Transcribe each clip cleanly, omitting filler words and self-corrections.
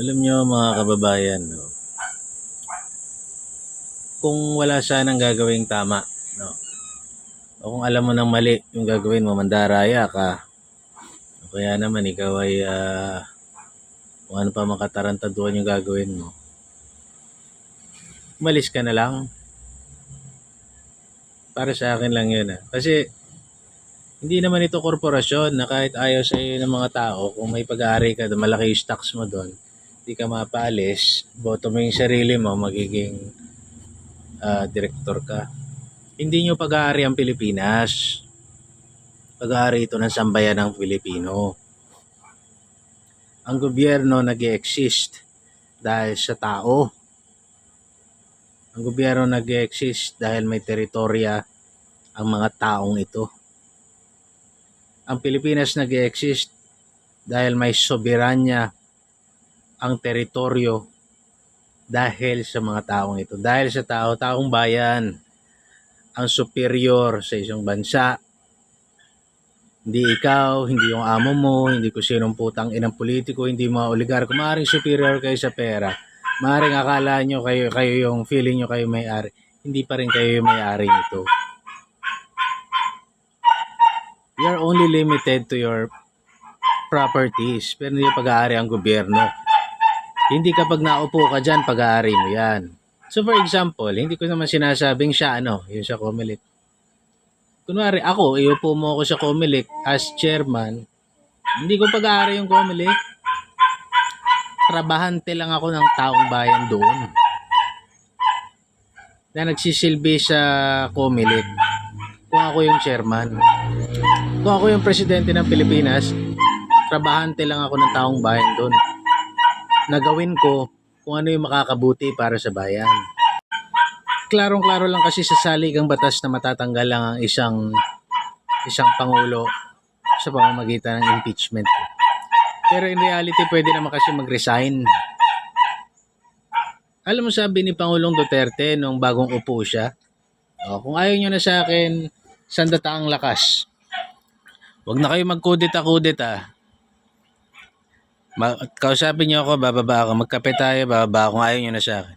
Alam niyo mga kababayan, no, kung wala sanang gagawing tama, no, o kung alam mo ng mali yung gagawin mo, mandaraya ka, o kaya naman ikaw ay kung ano pa makatarantaduhan yung gagawin mo, umalis ka na lang. Para sa akin lang yun. Kasi hindi naman ito korporasyon na kahit ayaw sa iyo ng mga tao, kung may pag-aari ka, malaki yung stocks mo doon, hindi ka mapaalis, boto mo yung sarili mo, magiging direktor ka. Hindi nyo pag-aari ang Pilipinas. Pag-aari ito ng sambayan ng Pilipino. Ang gobyerno nag-e-exist dahil sa tao. Ang gobyerno nag-e-exist dahil may teritorya ang mga taong ito. Ang Pilipinas nag-e-exist dahil may soberanya ang teritoryo dahil sa mga taong ito. Dahil sa tao, taong bayan ang superior sa isang bansa. Hindi ikaw, hindi yung amo mo, hindi ko sinong putang inang politiko, hindi mga oligarko. Maaaring superior kayo sa pera. Maaaring akala nyo kayo yung feeling nyo kayo may-ari. Hindi pa rin kayo yung may-ari nito. You're only limited to your properties, pero hindi pag-aari ang gobyerno. Hindi kapag naupo ka dyan, pag-aari mo yan. So for example, hindi ko naman sinasabing siya, yung sa Comelec. Kunwari ako, iupo mo ako sa Comelec as chairman, hindi ko pag-aari yung Comelec. Trabahante lang ako ng taong bayan doon na nagsisilbi sa Comelec kung ako yung chairman. Kung ako yung presidente ng Pilipinas, trabahante lang ako ng taong bayan doon. Nagawin ko kung ano yung makakabuti para sa bayan. Klarong-klaro lang kasi sa saligang batas na matatanggal lang ang isang pangulo sa pamamagitan ng impeachment. Pero in reality, pwede naman kasi mag-resign. Alam mo, sabi ni Pangulong Duterte nung bagong upo siya, kung ayaw nyo na sa akin, sandata ang lakas. Huwag na kayo magkudeta-kudeta. Kausapin nyo ako, bababa ako. Magkape tayo, bababa ako kung ayaw nyo na sa akin.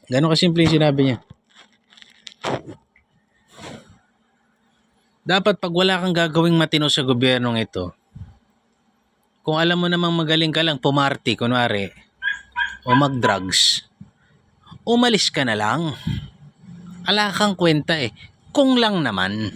Gano'n kasimple yung sinabi niya. Dapat pag wala kang gagawing matino sa gobyernong ito, kung alam mo namang magaling ka lang pumarty, kunwari, o mag-drugs, umalis ka na lang. Ala kang kwenta eh. Kung lang naman.